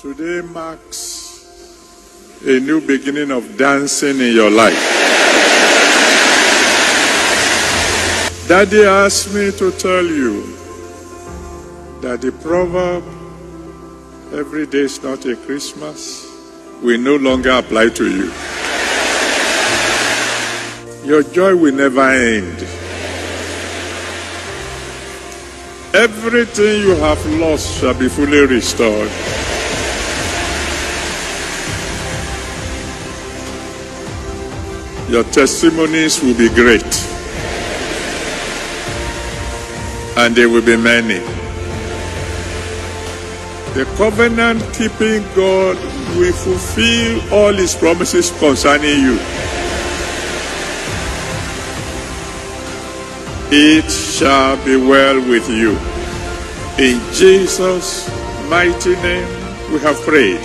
Today marks a new beginning of dancing in your life. Daddy asked me to tell you that the proverb, every day is not a Christmas, will no longer apply to you. Your joy will never end. Everything you have lost shall be fully restored. Your testimonies will be great, and they will be many. The covenant-keeping God will fulfill all His promises concerning you. It shall be well with you. In Jesus' mighty name we have prayed.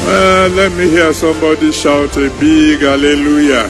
Let me hear somebody shout a big hallelujah.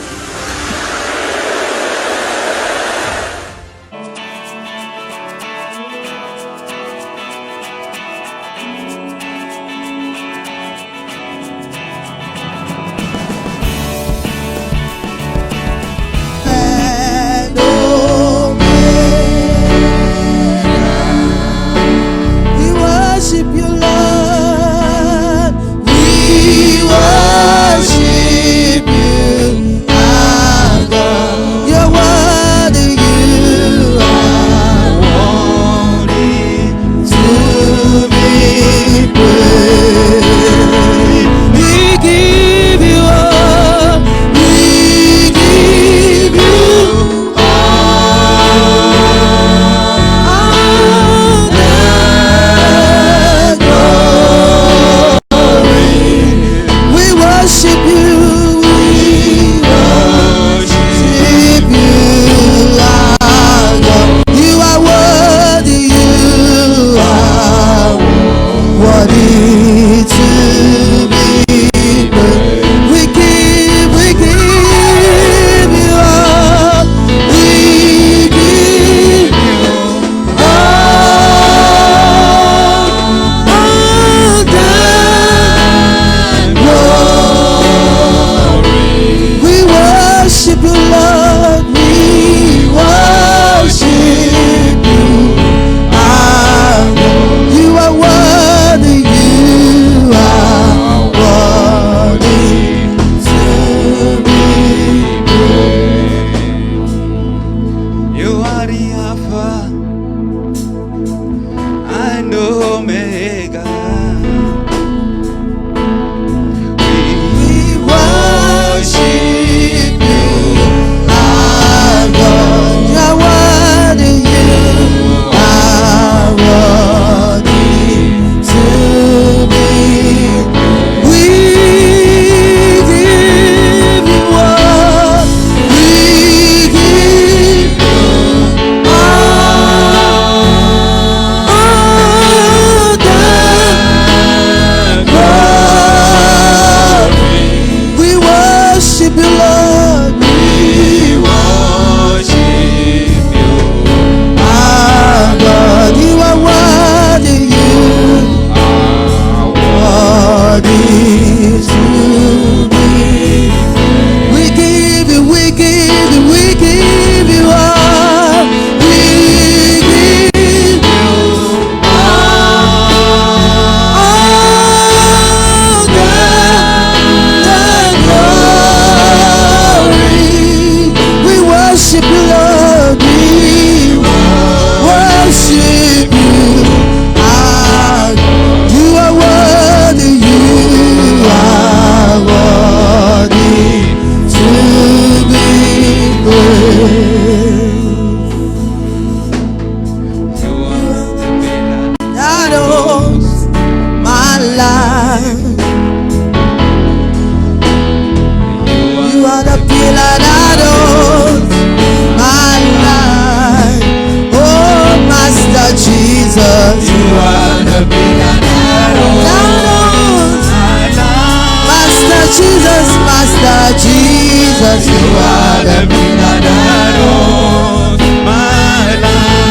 Jesus, you are the pillar that holds my life.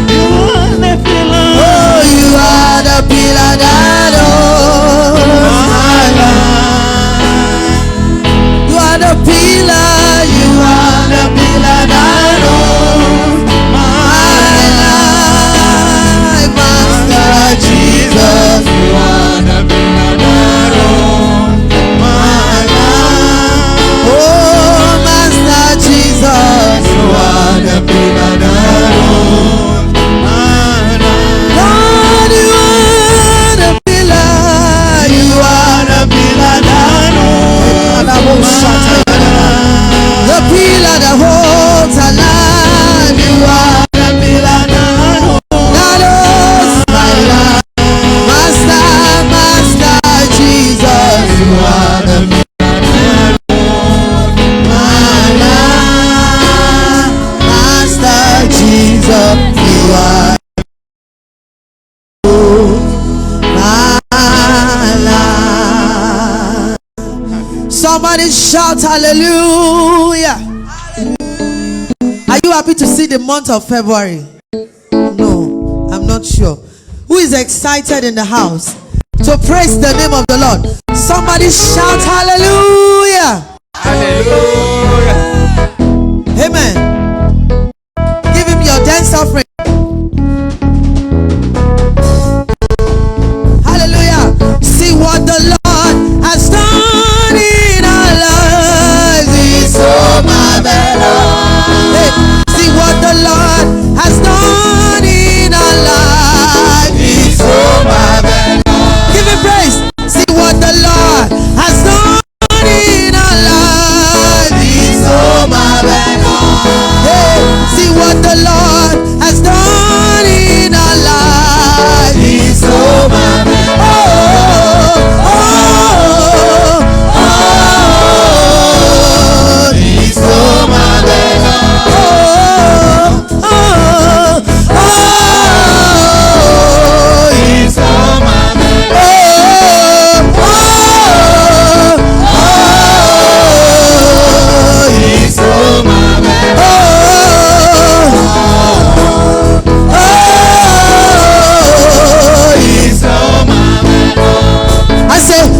You are the pillar. Oh, you are the pillar that holds. Somebody shout hallelujah. Are you happy to see the month of February? No, I'm not sure. Who is excited in the house to praise the name of the Lord? Somebody shout hallelujah. Hallelujah. Amen. Give him your dance offering. Hallelujah. See what the Lord has done in our lives. He's so marvelous. Hey, see what the Lord has done in our lives. He's so marvelous. Give him praise. See what the Lord has done in our lives. He's so marvelous. Hey, see what the Lord has done in our lives. He's so marvelous. He's so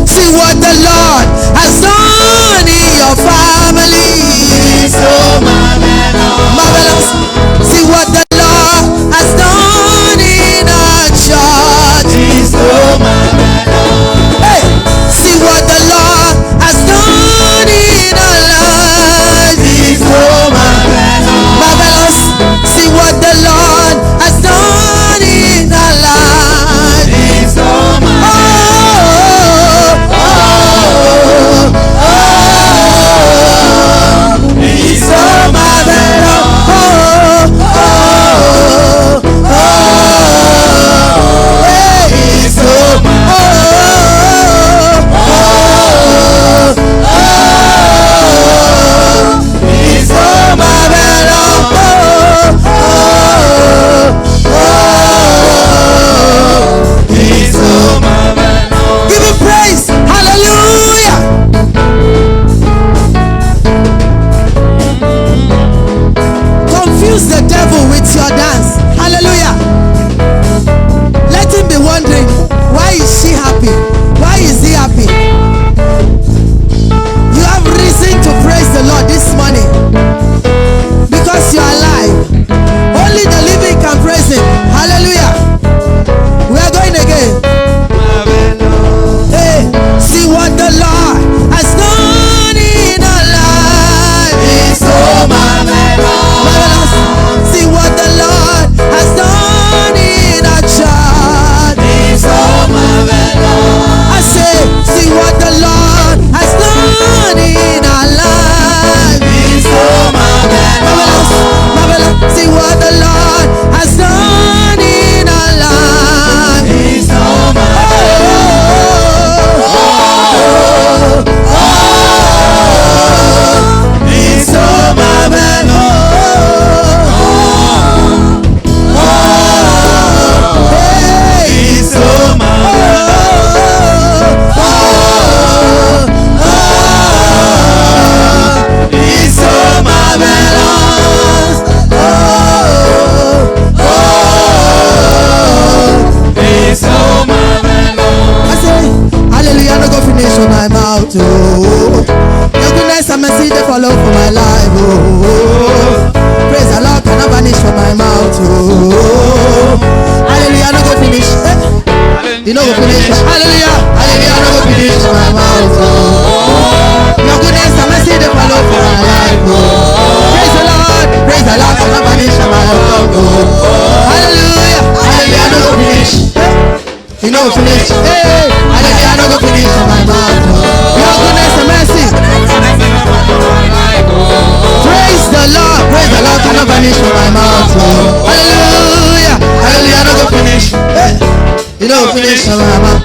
see what the Lord has done in your family. He's so marvelous. See what the Lord has done in our church. He's so marvelous. Hey, see what the Lord has done in our lives. He's so marvelous. See what the Lord has done in our lives. He's so marvelous. He's so marvelous. He's so He's so marvelous. He's so marvelous. Give him praise. Hallelujah. Confuse the devil with your dance. Hallelujah. Let him be wondering, why is she happy? Why is he happy? You have reason to praise the Lord this morning because you are alive. Only the living can praise him. Hallelujah. We are going again. Hey, see what the Lord has done in our life. He's so marvelous. See what the Lord has done in our church. He's so marvelous. I say, see what the Lord has done in our life. He's so marvelous. See what the Lord has done in our life. He's so He's so marvelous. He's so marvelous. He's so marvelous. He's so marvelous. I say, hallelujah, no go finish on my mouth. Oh, your goodness and mercy they follow for my life. Oh, praise the Lord cannot vanish from my mouth. Oh, hallelujah, no go finish. You know go finish. Hallelujah, hallelujah, no go finish from my mouth. Oh, your goodness and mercy they follow for my life. Oh, praise the Lord cannot vanish from my mouth. Oh, hallelujah, hallelujah, no go finish. You know go finish. Hey, hallelujah, no go finish from my mouth. Your goodness and mercy. Praise the Lord cannot vanish from my mouth. Hallelujah, hallelujah, no go finish. Hey, you know go finish from my mouth.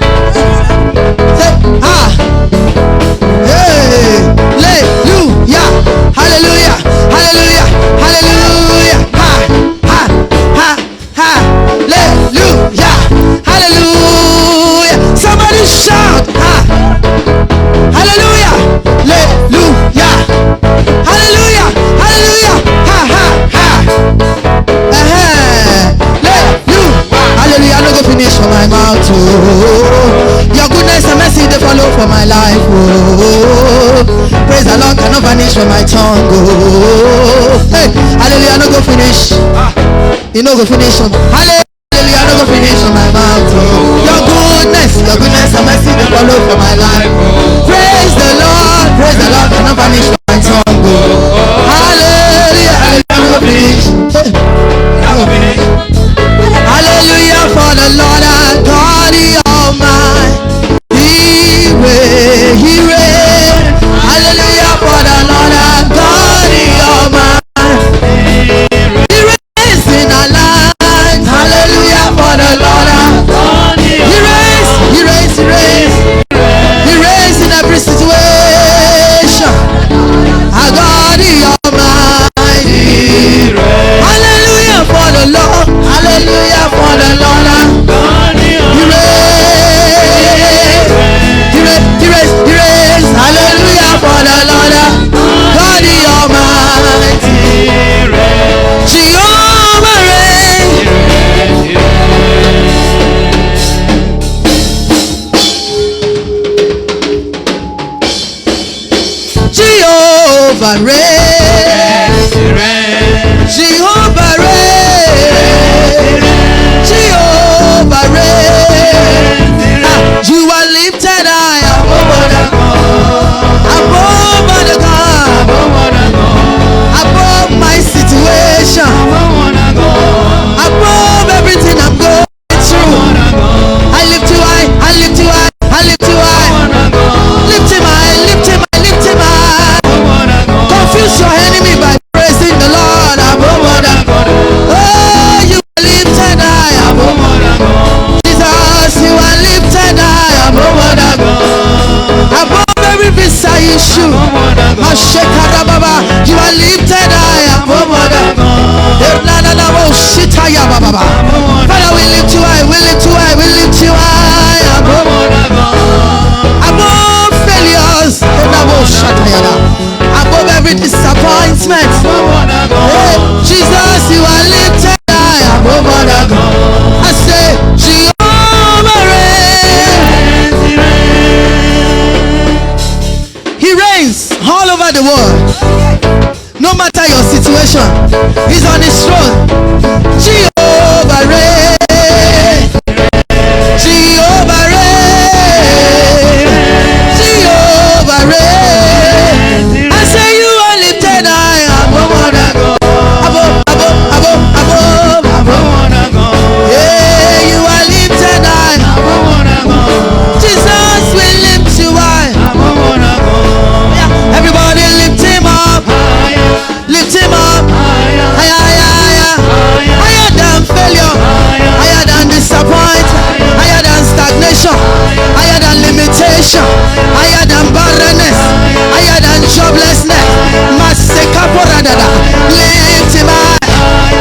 Say, hey, hallelujah, hallelujah, hallelujah, hallelujah, hallelujah, hallelujah. Somebody shout, hallelujah. oh. Your goodness and mercy they follow for my life, oh. Praise the Lord cannot vanish from my tongue, oh. Hey, hallelujah, no go finish. You know go finish. Hallelujah, no go finish on my mouth, oh. Your goodness and mercy they follow for my life, oh. Praise the Lord cannot vanish from my tongue, oh. Hallelujah, hallelujah, no go finish. Hallelujah for the Lord our God, the Almighty. He reigns. Hallelujah for the Lord our God, the Almighty. He reigns in our lives. Hallelujah for the Lord our God. He reigns. He reigns in every situation. Our God, the Almighty. Hallelujah for the Lord. Hallelujah for the Lord our God. He reigns. Hallelujah for the Lord our God, the Almighty. Jehovah reigns. Jehovah reigns. Jehovah reigns. Jehovah reigns. You are lifted high above the God, above my situation, above everything I'm going through. I lift you high, I lift you high, I lift you high. Lift him high, lift him high, lift him high. Confuse your enemy by praising the Lord above the God. Oh, you are lifted high above the God. Jesus, you are lifted high above the God. Above every visa issue. You are lifted high above the God. Father, we lift you high, we lift you high, we lift you high above the God. Above failures, above every disappointment. Hey, Jesus, you are lifted high above the God. I say, Jehovah reigns. He reigns all over the world. No matter your situation, he's on his throne. Jehovah reigns. Jehovah reigns. Jehovah reigns. I say you are lifted high above the God. Above the God. Yeah, you are lifted high above the God. Jesus will lift you high. Yeah, everybody lift him up. Lift him up. Higher, higher, higher. Higher than failure. Higher than disappointment. Higher than stagnation. Higher than limitation. Higher than barrenness. Higher than joblessness. Masekaporadada. Lift him high.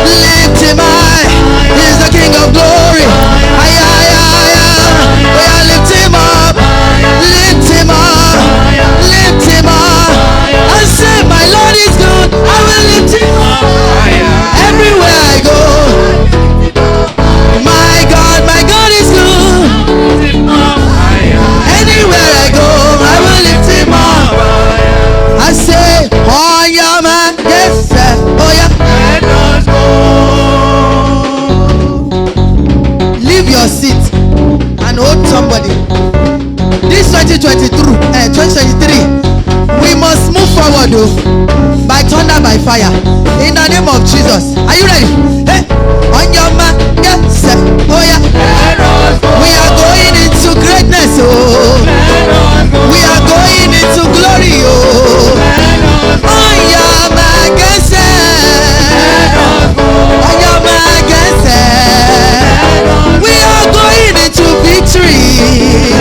Lift him high. He's the King of glory. Higher, higher, higher. We are lift him up. Lift him up. Lift him up. I say my Lord is good. I will lift him up. Everywhere I go. My God is good. Anywhere I go, I will lift him up. I say, oh yeah man, yes sir, oh yeah. Let us go. Leave your seat and hold somebody. This 2023, we must move forward by thunder, by fire. In the name of Jesus. Are you ready? Hey, on your mark, get set. Oh yeah. We are going into greatness. Oh, we are going into glory. Oh, on your mark, get set. On your mark, get set. We are going into victory.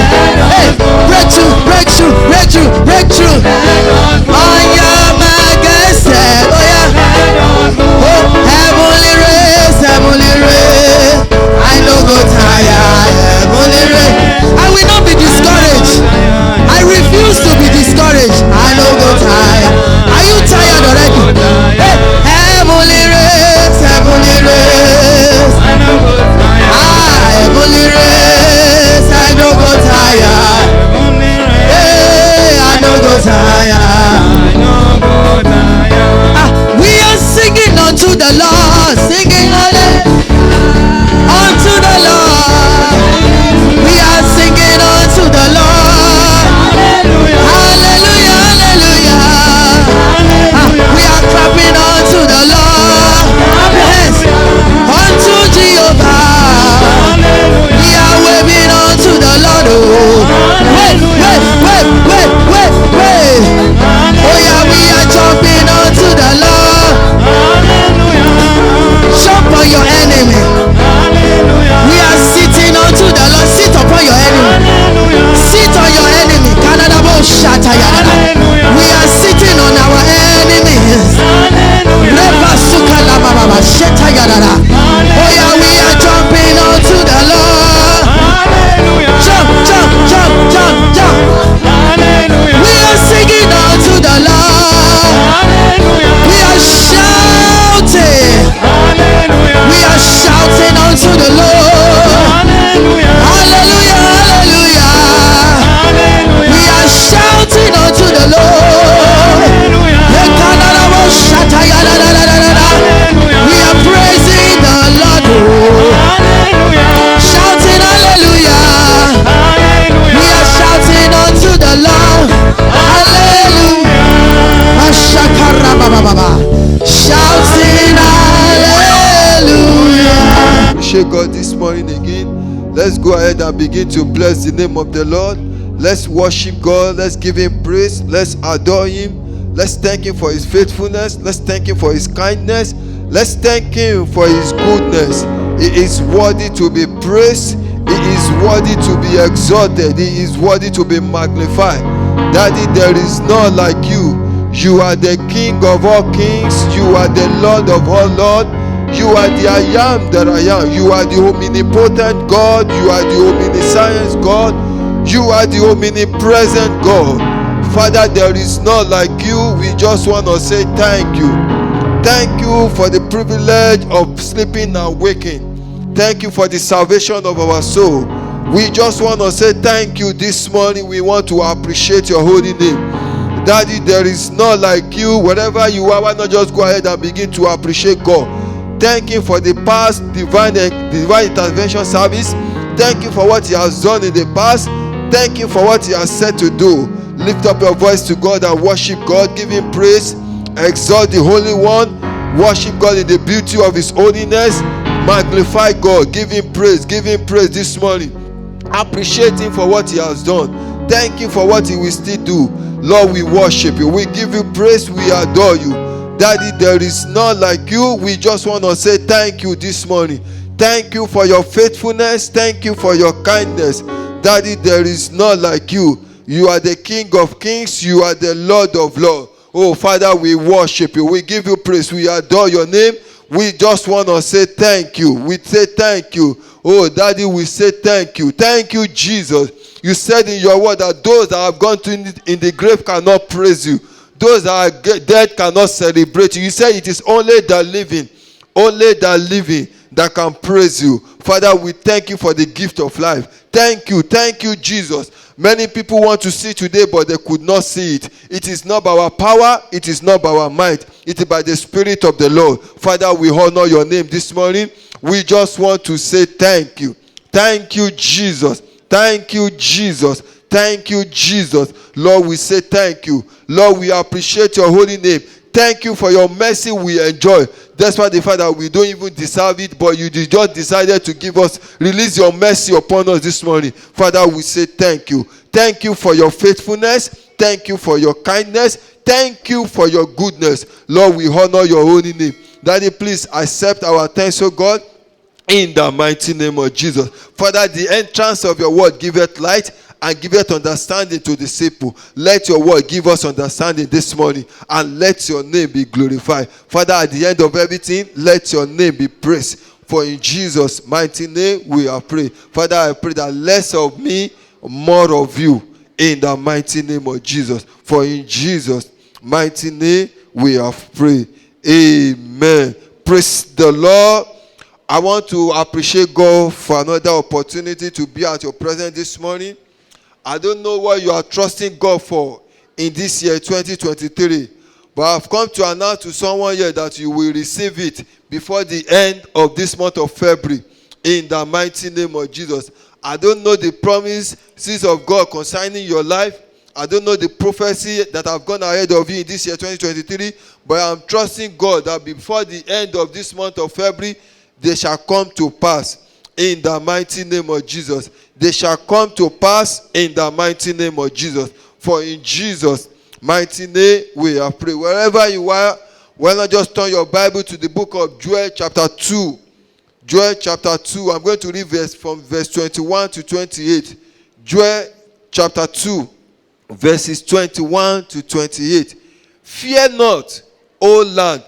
Hey, breakthrough, breakthrough, breakthrough, breakthrough. On your mark, get set. Oh yeah. Oh, heavenly race, heavenly race. I no go tired, heavenly race. I will not be discouraged. I refuse to be discouraged. I no go tired. Are you tired already? Hey, heavenly race, heavenly race. Ah, heavenly race, and begin to bless the name of the Lord. Let's worship God. Let's give him praise. Let's adore him. Let's thank him for his faithfulness. Let's thank him for his kindness. Let's thank him for his goodness. He is worthy to be praised. He is worthy to be exalted. He is worthy to be magnified. Daddy, there is none like you. You are the King of all kings. You are the Lord of all lords. You are the I am that I am. You are the omnipotent God. You are the omniscient God. You are the omnipresent God. Father, there is none like you. We just want to say thank you. Thank you for the privilege of sleeping and waking. Thank you for the salvation of our soul. We just want to say thank you this morning. We want to appreciate your holy name. Daddy, there is none like you. Wherever you are, why not just go ahead and begin to appreciate God. Thank him for the past divine intervention service. Thank you for what he has done in the past. Thank you for what he has said to do. Lift up your voice to God and worship God. Give him praise. Exalt the Holy One. Worship God in the beauty of his holiness. Magnify God. Give him praise. Give him praise this morning. Appreciate him for what he has done. Thank him for what he will still do. Lord, we worship you. We give you praise. We adore you. Daddy, there is none like you. We just want to say thank you this morning. Thank you for your faithfulness. Thank you for your kindness. Daddy, there is none like you. You are the King of kings. You are the Lord of lords. Oh, Father, we worship you. We give you praise. We adore your name. We just want to say thank you. We say thank you. Oh, Daddy, we say thank you. Thank you, Jesus. You said in your word that those that have gone to in the grave cannot praise you. Those that are dead cannot celebrate you. You said it is only the living that can praise you. Father, we thank you for the gift of life. Thank you, Jesus. Many people want to see today, but they could not see it. It is not by our power, it is not by our might, it is by the Spirit of the Lord. Father, we honor your name this morning. We just want to say thank you. Thank you, Jesus. Thank you, Jesus. Thank you, Jesus. Lord, we say thank you. Lord, we appreciate your holy name. Thank you for your mercy we enjoy. Despite the fact that we don't even deserve it, but you just decided to give us, release your mercy upon us this morning. Father, we say thank you. Thank you for your faithfulness. Thank you for your kindness. Thank you for your goodness. Lord, we honor your holy name. Daddy, please accept our thanks, O God, in the mighty name of Jesus. Father, the entrance of your word giveth light and giveth understanding to the simple. Let your word give us understanding this morning, and let your name be glorified. Father, at the end of everything, let your name be praised. For in Jesus' mighty name we are praying. Father, I pray that less of me, more of you, in the mighty name of Jesus. For in Jesus' mighty name we have prayed. Amen. Praise the Lord. I want to appreciate God for another opportunity to be at your presence this morning. I don't know what you are trusting God for in this year 2023, but I've come to announce to someone here that you will receive it before the end of this month of February, in the mighty name of Jesus. I don't know the promises of God concerning your life. I don't know the prophecy that have gone ahead of you in this year 2023, but I'm trusting God that before the end of this month of February, they shall come to pass in the mighty name of Jesus. They shall come to pass in the mighty name of Jesus. For in Jesus' mighty name we are praying. Wherever you are, why not just turn your Bible to the book of Joel chapter 2. Joel chapter 2. I'm going to read from verse 21 to 28. Joel chapter 2, verses 21 to 28. Fear not, O land,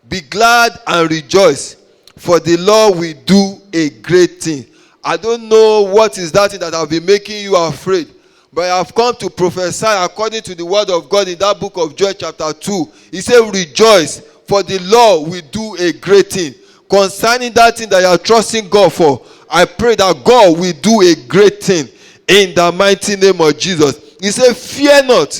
be glad and rejoice, for the Lord will do a great thing. I don't know what is that thing that have been making you afraid, but I have come to prophesy according to the word of God in that book of Joel chapter 2. He said, rejoice, for the Lord will do a great thing. Concerning that thing that you are trusting God for, I pray that God will do a great thing in the mighty name of Jesus. He said, fear not,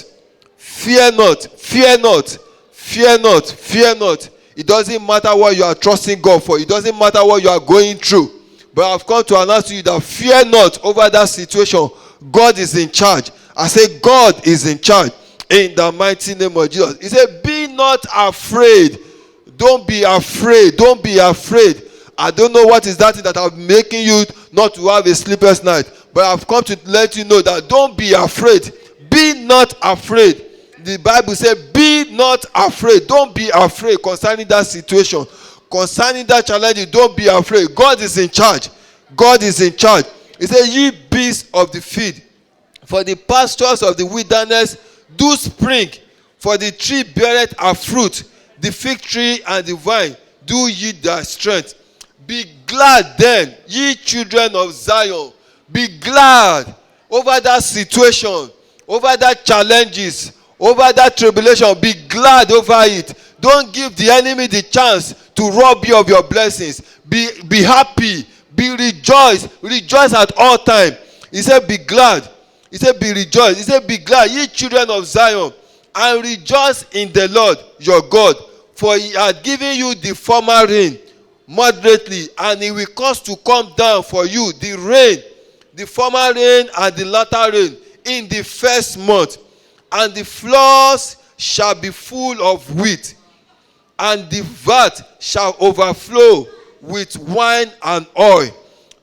fear not, fear not, fear not, fear not. It doesn't matter what you are trusting God for. It doesn't matter what you are going through. But I've come to announce to you that fear not over that situation. God is in charge. I say God is in charge in the mighty name of Jesus. He said, be not afraid. Don't be afraid. Don't be afraid. I don't know what is that thing that I'm making you not to have a sleepless night. But I've come to let you know that don't be afraid. Be not afraid. The Bible says, be not afraid. Don't be afraid concerning that situation. Concerning that challenge, don't be afraid. God is in charge. God is in charge. He said, ye beasts of the field, for the pastures of the wilderness do spring, for the tree beareth a fruit, the fig tree and the vine do yield their strength. Be glad then, ye children of Zion. Be glad over that situation, over that challenges, over that tribulation. Be glad over it. Don't give the enemy the chance to rob you of your blessings. Be happy. Be rejoiced. Rejoice at all time. He said, be glad. He said, be rejoiced. He said, be glad, ye children of Zion, and rejoice in the Lord your God. For he hath given you the former rain moderately, and he will cause to come down for you the rain, the former rain and the latter rain in the first month. And the floors shall be full of wheat, and the vat shall overflow with wine and oil.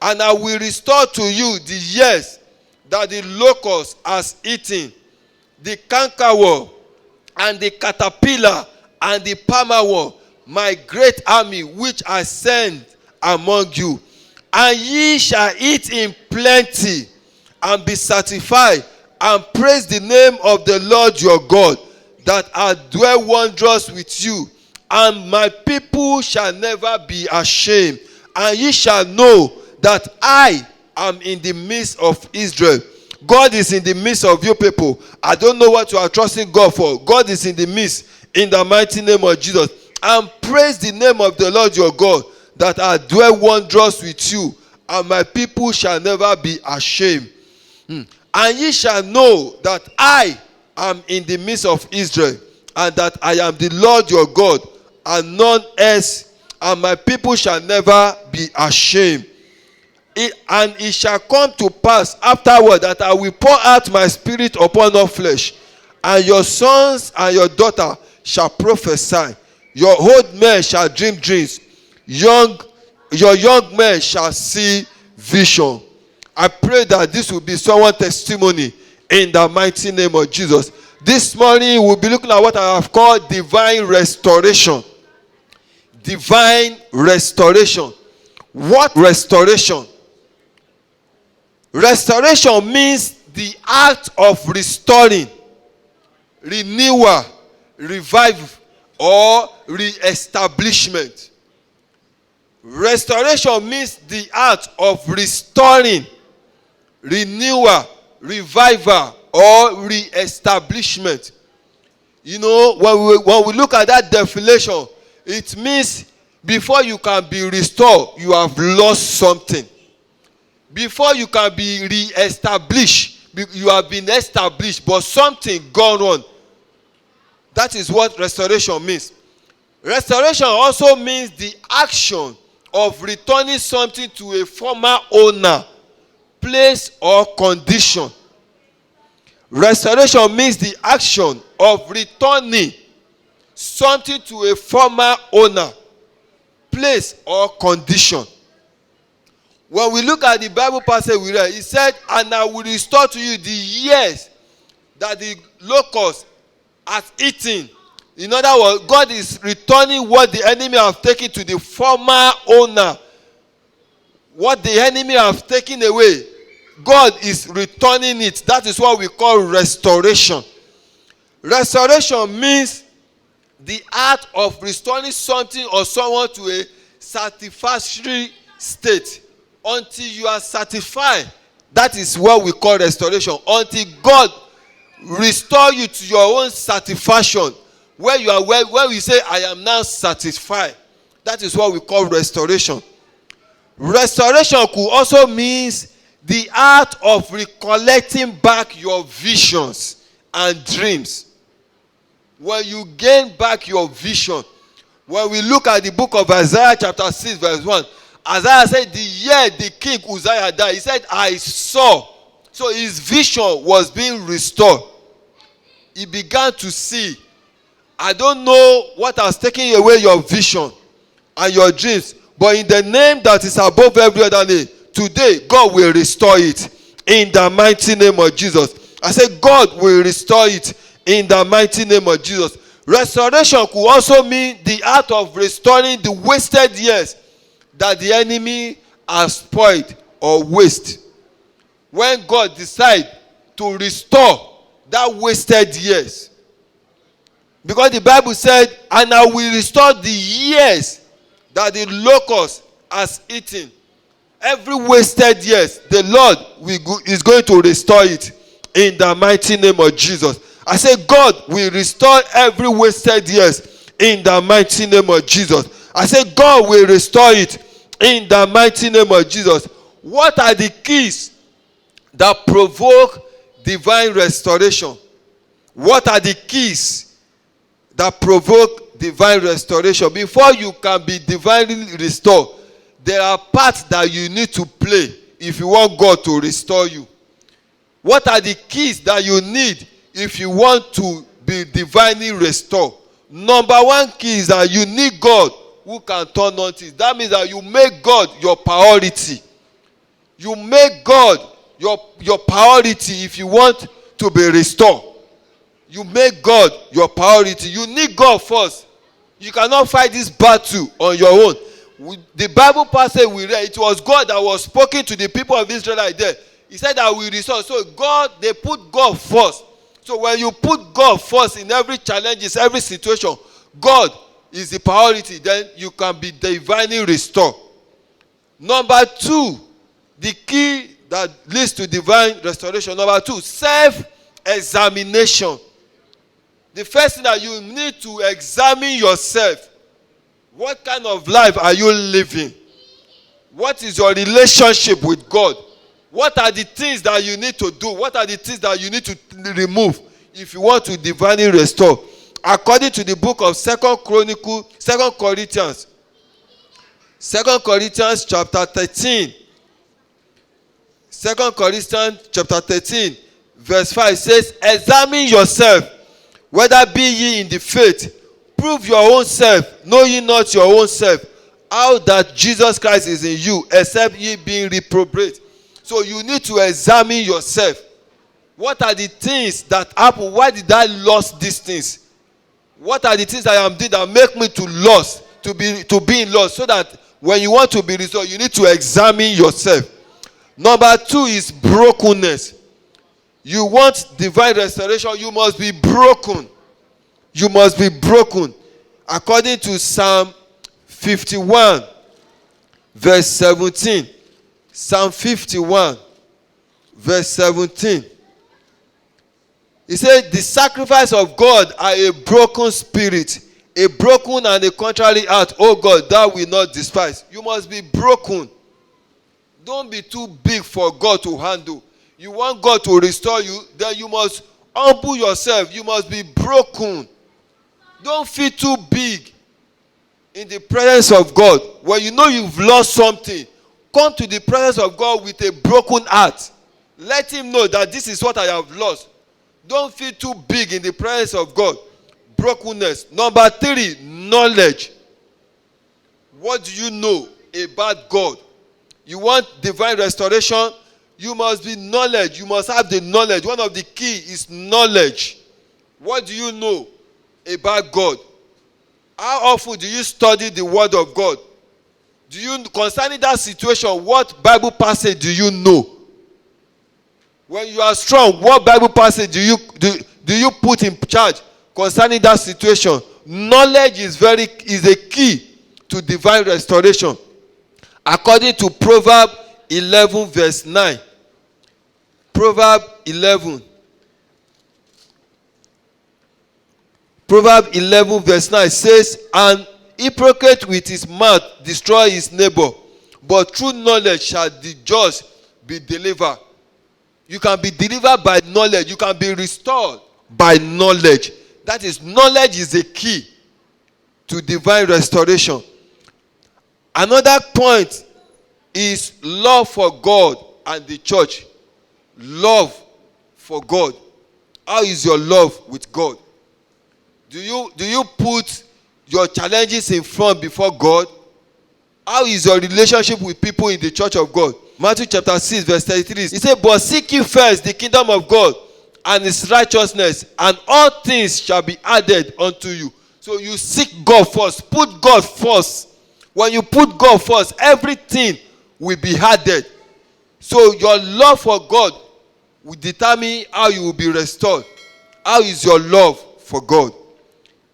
And I will restore to you the years that the locust has eaten, the cankerworm, and the caterpillar, and the palmerworm, my great army which I send among you. And ye shall eat in plenty, and be satisfied, and praise the name of the Lord your God, that hath dwelt wondrous with you. And my people shall never be ashamed. And ye shall know that I am in the midst of Israel. God is in the midst of you people. I don't know what you are trusting God for. God is in the midst, in the mighty name of Jesus. And praise the name of the Lord your God, that hath dwelt wondrous with you. And my people shall never be ashamed. And ye shall know that I am in the midst of Israel, and that I am the Lord your God, and none else, and my people shall never be ashamed. And it shall come to pass afterward that I will pour out my spirit upon all flesh, and your sons and your daughters shall prophesy. Your old men shall dream dreams. Your young men shall see vision. I pray that this will be someone's testimony in the mighty name of Jesus. This morning we'll be looking at what I have called divine restoration. Divine restoration. What restoration? Restoration means the act of restoring, renewal, revive, or re-establishment. Restoration means the act of restoring, renewal, revival, or re-establishment. You know, when we look at that definition, it means before you can be restored, you have lost something. Before you can be re-established, you have been established, but something gone on. That is what restoration means. Restoration also means the action of returning something to a former owner, place, or condition. Restoration means the action of returning something to a former owner, place, or condition. When we look at the Bible passage we read, it said, and I will restore to you the years that the locust has eaten. In other words, God is returning what the enemy have taken to the former owner. What the enemy have taken away, God is returning it. That is what we call restoration. Restoration means the art of restoring something or someone to a satisfactory state. Until you are satisfied, that is what we call restoration. Until God restore you to your own satisfaction, where you are, where we say, I am now satisfied. That is what we call restoration. Restoration could also mean the art of recollecting back your visions and dreams. When you gain back your vision, when we look at the book of Isaiah chapter 6 verse 1, Isaiah said the year the king Uzziah died, he said, I saw. So his vision was being restored. He began to see. I don't know what has taken away your vision and your dreams, but in the name that is above every other name, today, God will restore it in the mighty name of Jesus. I said, God will restore it in the mighty name of Jesus. Restoration could also mean the art of restoring the wasted years that the enemy has spoiled or waste. When God decides to restore that wasted years. Because the Bible said, and I will restore the years that the locust has eaten. Every wasted years, the Lord is going to restore it in the mighty name of Jesus. I say God will restore every wasted years in the mighty name of Jesus. I say God will restore it in the mighty name of Jesus. What are the keys that provoke divine restoration? What are the keys that provoke divine restoration? Before you can be divinely restored, there are parts that you need to play if you want God to restore you. What are the keys that you need if you want to be divinely restored? Number one key is that you need God who can turn on things. That means that you make God your priority. You make God your priority if you want to be restored. You make God your priority. You need God first. You cannot fight this battle on your own. The Bible passage we read, it was God that was speaking to the people of Israel like that. He said that we restore. So God, they put God first. So when you put God first in every challenge, every situation, God is the priority, then you can be divinely restored. Number two, the key that leads to divine restoration. Number two, self-examination. The first thing that you need to examine yourself. What kind of life are you living? What is your relationship with God? What are the things that you need to do? What are the things that you need to remove if you want to divinely restore? According to the book of 2 Corinthians chapter 13. 2 Corinthians chapter 13 verse 5 says, examine yourself, whether be ye in the faith. Prove your own self, know ye not your own self, how that Jesus Christ is in you, except ye being reprobate. So you need to examine yourself. What are the things that happen? Why did I lose these things? What are the things I am doing that make me to be in loss? So that when you want to be restored, you need to examine yourself. Number two is brokenness. You want divine restoration, you must be broken. You must be broken. According to Psalm 51, verse 17. Psalm 51, verse 17. He said, the sacrifice of God are a broken spirit, a broken and a contrary heart. Oh God, thou will not despise. You must be broken. Don't be too big for God to handle. You want God to restore you, then you must humble yourself. You must be broken. Don't feel too big in the presence of God. When you know you've lost something, come to the presence of God with a broken heart. Let him know that this is what I have lost. Don't feel too big in the presence of God. Brokenness. Number three, knowledge. What do you know about God? You want divine restoration? You must be knowledge. You must have the knowledge. One of the key is knowledge. What do you know about God? How often do you study the word of God? Do you, concerning that situation, what Bible passage do you know? When you are strong, what Bible passage do you put in charge concerning that situation? Knowledge is a key to divine restoration. According to Proverbs 11 verse 9. Proverbs 11 verse 9 says, an hypocrite with his mouth destroy his neighbor, but through knowledge shall the just be delivered. You can be delivered by knowledge. You can be restored by knowledge. That is, knowledge is a key to divine restoration. Another point is love for God and the church. Love for God. How is your love with God? Do you put your challenges in front before God? How is your relationship with people in the church of God? Matthew chapter 6 verse 33. He said, but seek ye first the kingdom of God and his righteousness, and all things shall be added unto you. So you seek God first. Put God first. When you put God first, everything will be added. So your love for God will determine how you will be restored. How is your love for God?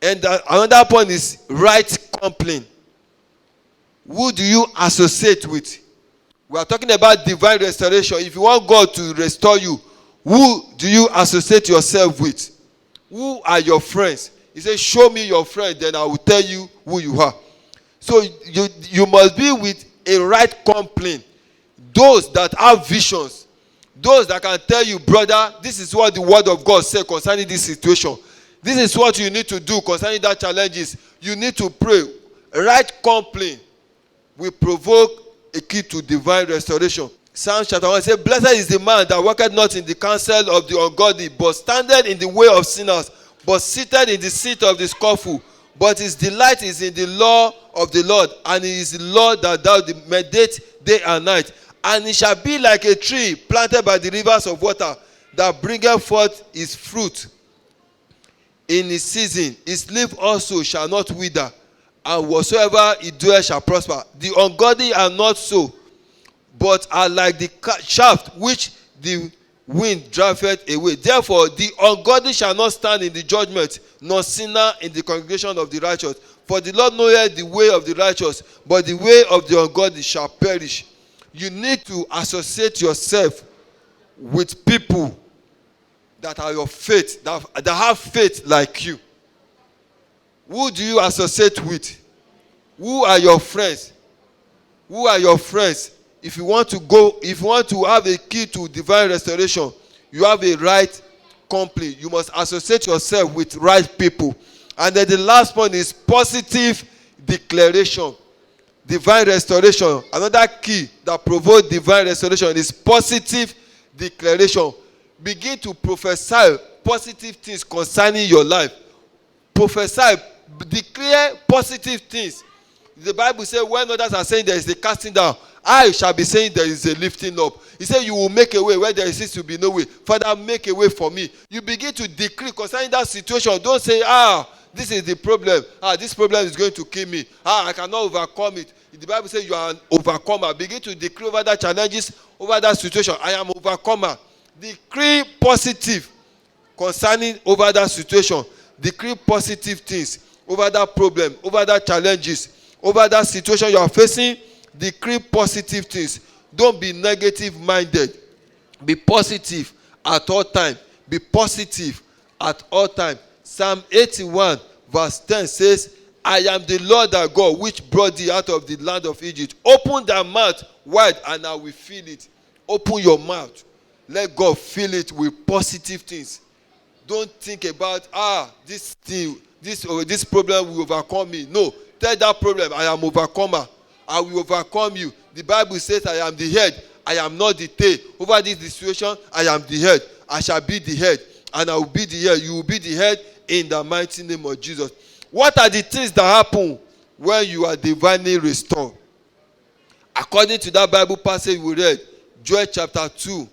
And another point is right company. Who do you associate with? We are talking about divine restoration. If you want God to restore you, who do you associate yourself with? Who are your friends? He says, show me your friend, then I will tell you who you are. So you must be with a right company. Those that have visions. Those that can tell you, brother, this is what the word of God said concerning this situation. This is what you need to do concerning that challenges. You need to pray. Right company will provoke a key to divine restoration. Psalm chapter 1 says, blessed is the man that walketh not in the counsel of the ungodly, but standeth in the way of sinners, but sitteth in the seat of the scornful. But his delight is in the law of the Lord, and it is the law that thou meditate day and night. And it shall be like a tree planted by the rivers of water, that bringeth forth his fruit in his season. His leaf also shall not wither, and whatsoever he doeth shall prosper. The ungodly are not so, but are like the shaft which the wind driveth away. Therefore the ungodly shall not stand in the judgment, nor sinner in the congregation of the righteous. For the Lord knoweth the way of the righteous, but the way of the ungodly shall perish. You need to associate yourself with people that are your faith, that have faith like you. Who do you associate with? Who are your friends? Who are your friends? If you want to have a key to divine restoration, you have a right company. You must associate yourself with right people. And then the last point is positive declaration. Divine restoration. Another key that provokes divine restoration is positive declaration. Begin to prophesy positive things concerning your life. Prophesy, declare positive things. The Bible says when others are saying there is a casting down, I shall be saying there is a lifting up. He said you will make a way where there seems to be no way. Father, make a way for me. You begin to decree concerning that situation. Don't say, this is the problem. This problem is going to kill me. I cannot overcome it. The Bible says you are an overcomer. Begin to decree over that challenges, over that situation. I am overcomer. Decree positive concerning over that situation. Decree positive things over that problem, over that challenges, over that situation you are facing. Decree positive things. Don't be negative minded. Be positive at all time. Be positive at all time. Psalm 81 verse 10 says, I am the Lord thy God which brought thee out of the land of Egypt. Open thy mouth wide and I will fill it. Open your mouth. Let God fill it with positive things. Don't think about this thing, this problem will overcome me. No, tell that problem, I am overcomer. I will overcome you. The Bible says I am the head, I am not the tail. Over this situation, I am the head. I shall be the head, and I will be the head. You will be the head in the mighty name of Jesus. What are the things that happen when you are divinely restored? According to that Bible passage we read, Joel chapter 2.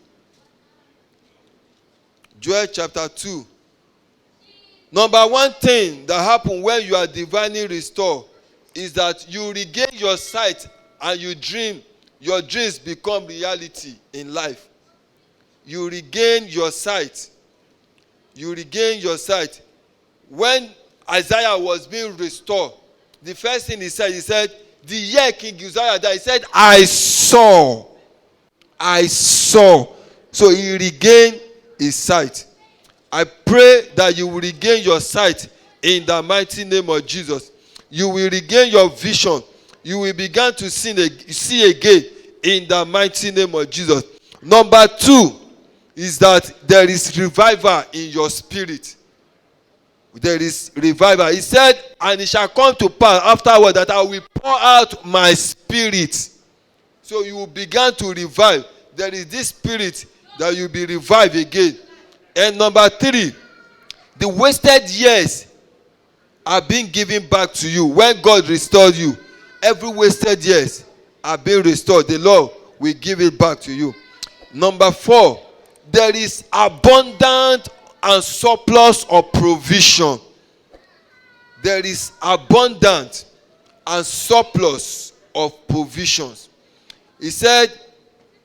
Joel chapter 2. Number one thing that happens when you are divinely restored is that you regain your sight and you dream. Your dreams become reality in life. You regain your sight. You regain your sight. When Isaiah was being restored, the first thing he said, the year King Uzziah died, he said, I saw. So he regained his sight. I pray that you will regain your sight in the mighty name of Jesus. You will regain your vision. You will begin to see again in the mighty name of Jesus. Number 2 is that there is revival in your spirit. There is revival. He said, and it shall come to pass afterward that I will pour out my spirit. So you will begin to revive. There is this spirit that you will be revived again. And number 3, the wasted years are being given back to you. When God restored you, every wasted years are being restored. The Lord will give it back to you. Number 4, there is abundant and surplus of provision. There is abundant and surplus of provisions. He said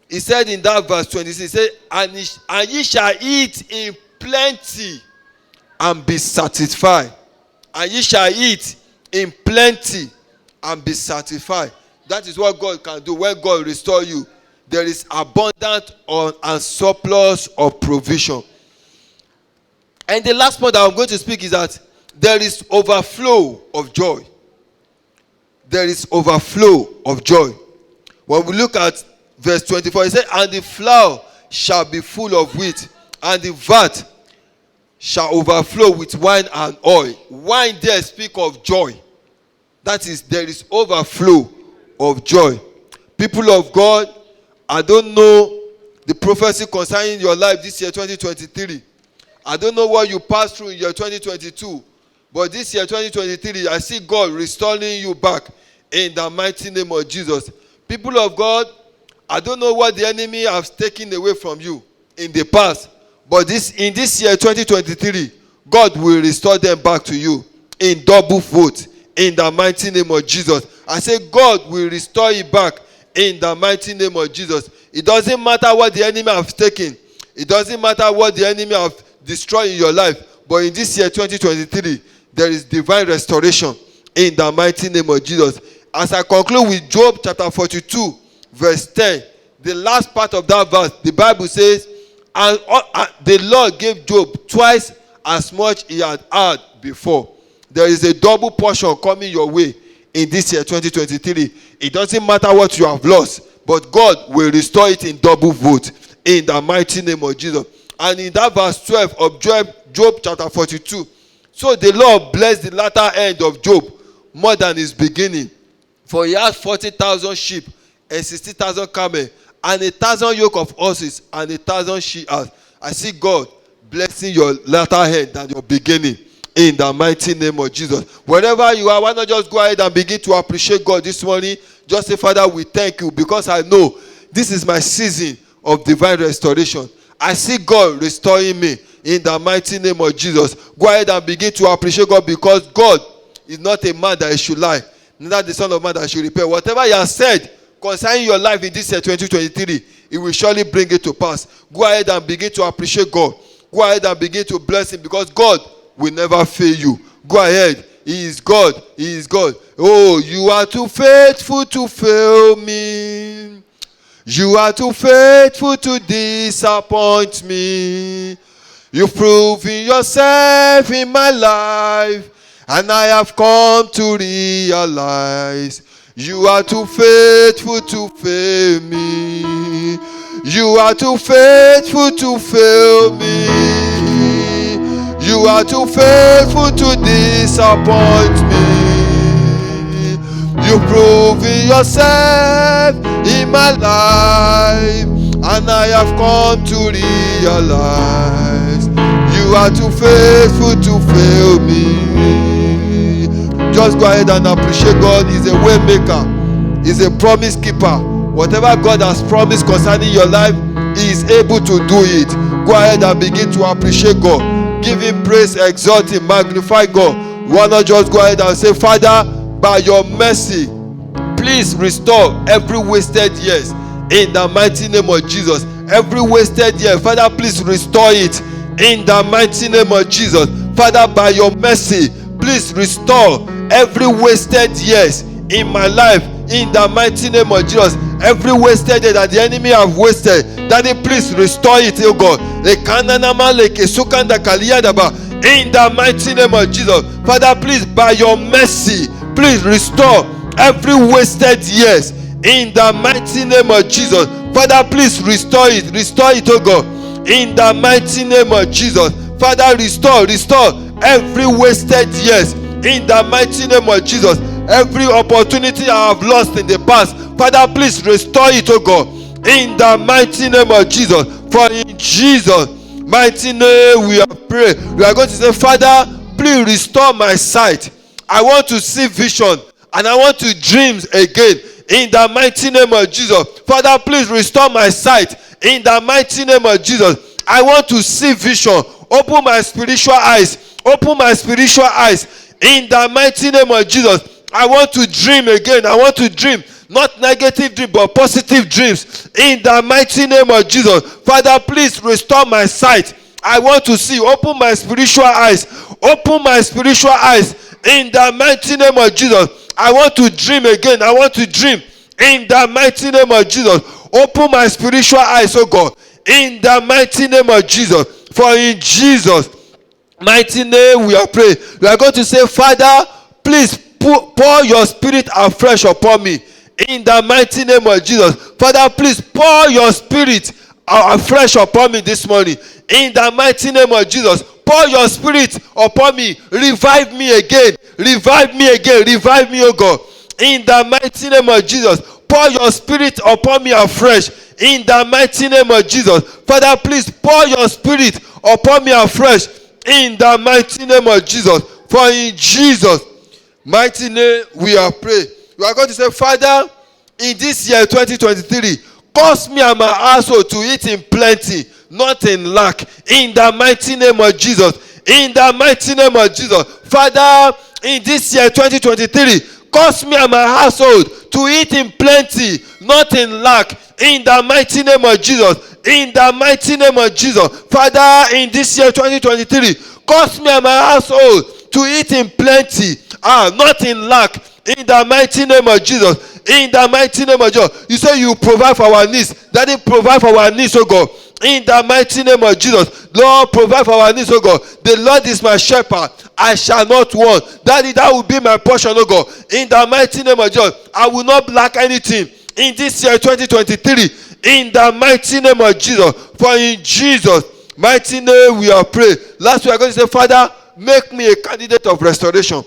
in that verse 26, he said, and ye shall eat in plenty and be satisfied. And ye shall eat in plenty and be satisfied. That is what God can do when God restores you. There is abundant and surplus of provision. And the last point that I'm going to speak is that there is overflow of joy. There is overflow of joy. When we look at verse 24, it says, and the flour shall be full of wheat, and the vat shall overflow with wine and oil. Wine there speak of joy. That is, there is overflow of joy. People of God, I don't know the prophecy concerning your life this year 2023. I don't know what you passed through in year 2022. But this year 2023, I see God restoring you back in the mighty name of Jesus. People of God, I don't know what the enemy has taken away from you in the past. But in this year 2023, God will restore them back to you in double fold in the mighty name of Jesus. I say God will restore you back in the mighty name of Jesus. It doesn't matter what the enemy has taken. It doesn't matter what the enemy has destroyed in your life. But in this year 2023, there is divine restoration in the mighty name of Jesus. As I conclude with Job chapter 42, verse 10, the last part of that verse, the Bible says, and the Lord gave Job twice as much he had had before. There is a double portion coming your way in this year 2023. It doesn't matter what you have lost, but God will restore it in double fold in the mighty name of Jesus. And in that verse 12 of Job chapter 42, so the Lord blessed the latter end of Job more than his beginning. For he had 40,000 sheep and 60,000 camels and 1,000 yoke of horses and 1,000 she-ass. I see God blessing your latter end than your beginning in the mighty name of Jesus. Wherever you are, why not just go ahead and begin to appreciate God this morning? Just say, Father, we thank you because I know this is my season of divine restoration. I see God restoring me in the mighty name of Jesus. Go ahead and begin to appreciate God because God is not a man that he should lie, neither the son of man that he should repent. Whatever he has said concerning your life in this year 2023, he will surely bring it to pass. Go ahead and begin to appreciate God. Go ahead and begin to bless him because God will never fail you. Go ahead. He is God. He is God. Oh, you are too faithful to fail me. You are too faithful to disappoint me. You've proven yourself in my life, and I have come to realize you are too faithful to fail me. You are too faithful to fail me. You are too faithful to disappoint me. You've proven yourself in my life, and I have come to realize you are too faithful to fail me. Just go ahead and appreciate God. He's a way maker. He's a promise keeper. Whatever God has promised concerning your life, He is able to do it. Go ahead and begin to appreciate God. Give Him praise, exalt Him, magnify God. Why not just go ahead and say, Father, by your mercy, please restore every wasted years in the mighty name of Jesus. Every wasted year, Father, please restore it in the mighty name of Jesus. Father, by your mercy, please restore every wasted years in my life in the mighty name of Jesus. Every wasted year that the enemy have wasted, Daddy, please restore it, oh God. In the mighty name of Jesus. Father, please, by your mercy, please restore every wasted years in the mighty name of Jesus. Father, please restore it, oh God, in the mighty name of Jesus. Father, restore every wasted years in the mighty name of Jesus. Every opportunity I have lost in the past, Father, please restore it, oh God, in the mighty name of Jesus. For in Jesus' mighty name we have prayed. We are going to say, Father, please restore my sight. I want to see vision and I want to dream again in the mighty name of Jesus. Father, please restore my sight in the mighty name of Jesus. I want to see vision. Open my spiritual eyes. Open my spiritual eyes in the mighty name of Jesus. I want to dream again. I want to dream. Not negative dreams, but positive dreams. In the mighty name of Jesus. Father, please restore my sight. I want to see. Open my spiritual eyes. Open my spiritual eyes. In the mighty name of Jesus. I want to dream again. I want to dream. In the mighty name of Jesus. Open my spiritual eyes, oh God. In the mighty name of Jesus. For in Jesus' mighty name we are praying. We are going to say, Father, please pour your spirit afresh upon me. In the mighty name of Jesus. Father, please pour your spirit afresh upon me this morning. In the mighty name of Jesus. Pour your spirit upon me. Revive me again. Revive me again. Revive me, oh God. In the mighty name of Jesus. Pour your spirit upon me afresh. In the mighty name of Jesus. Father, please pour your spirit upon me afresh. In the mighty name of Jesus. For in Jesus' mighty name we are praying. We are going to say, Father, in this year 2023, cause me and my household to eat in plenty, not in lack. In the mighty name of Jesus. In the mighty name of Jesus. Father, in this year 2023, cause me and my household to eat in plenty, not in lack. In the mighty name of Jesus. In the mighty name of Jesus. Father, in this year 2023, cause me and my household to eat in plenty, not in lack. In the mighty name of Jesus. In the mighty name of Jesus. You say you provide for our needs. Daddy, provide for our needs, oh God. In the mighty name of Jesus. Lord, provide for our needs, oh God. The Lord is my shepherd. I shall not want. Daddy, that will be my portion, oh God. In the mighty name of Jesus. I will not lack anything. In this year 2023. In the mighty name of Jesus. For in Jesus' mighty name we are praying. Last we are going to say, Father, make me a candidate of restoration.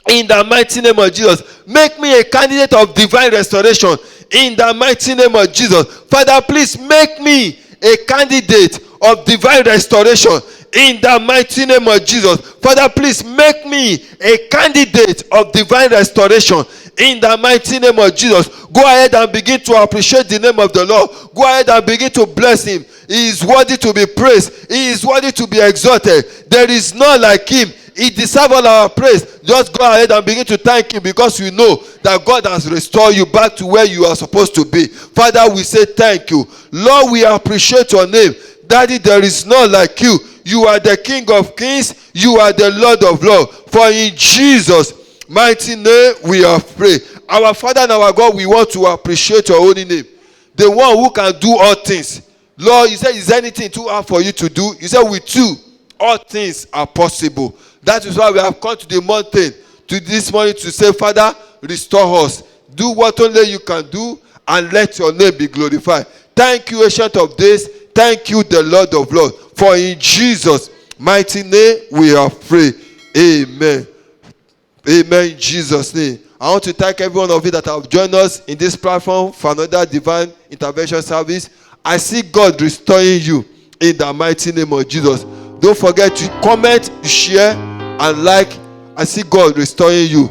In the mighty name of Jesus. Make me a candidate of divine restoration. In the mighty name of Jesus. Father, please make me a candidate of divine restoration. In the mighty name of Jesus. Father, please make me a candidate of divine restoration. In the mighty name of Jesus. Go ahead and begin to appreciate the name of the Lord. Go ahead and begin to bless him. He is worthy to be praised. He is worthy to be exalted. There is none like him. He deserves all our praise. Just go ahead and begin to thank him, because you know that God has restored you back to where you are supposed to be. Father, we say thank you. Lord, we appreciate your name. Daddy, there is none like you. You are the King of kings. You are the Lord of lords. For in Jesus' mighty name we have prayed. Our Father and our God, we want to appreciate your holy name. The one who can do all things. Lord, you said, is there anything too hard for you to do? You said, with you, all things are possible. That is why we have come to the mountain to this morning to say, Father, restore us. Do what only you can do, and let your name be glorified. Thank you, Ancient of Days. Thank you, the Lord of Lords. For in Jesus' mighty name we have prayed. Amen. Amen. In Jesus' name. I want to thank every one of you that have joined us in this platform for another divine intervention service. I see God restoring you in the mighty name of Jesus. Don't forget to comment, share, and like. I see God restoring you.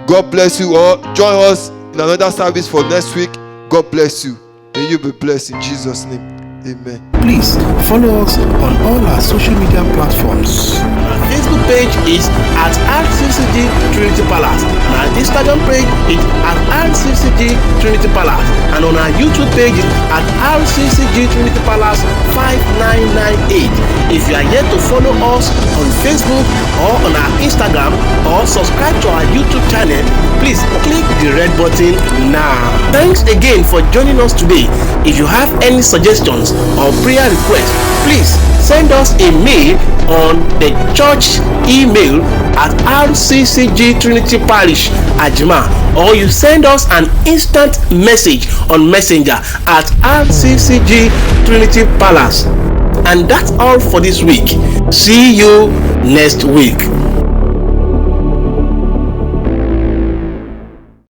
God bless you all. Join us in another service for next week. God bless you. May you be blessed in Jesus' name. Amen. Please follow us on all our social media platforms. Our Facebook page is at RCCG Trinity Palace. And our Instagram page is at RCCG Trinity Palace. And on our YouTube page is at RCCG Trinity Palace 5998. If you are yet to follow us on Facebook or on our Instagram or subscribe to our YouTube channel, please click the red button now. Thanks again for joining us today. If you have any suggestions or prayer requests, please send us a mail on the church email at rccgtrinityparish@gmail.com, or you send us an instant message on Messenger at RCCG Trinity Palace. And that's all for this week. See you next week.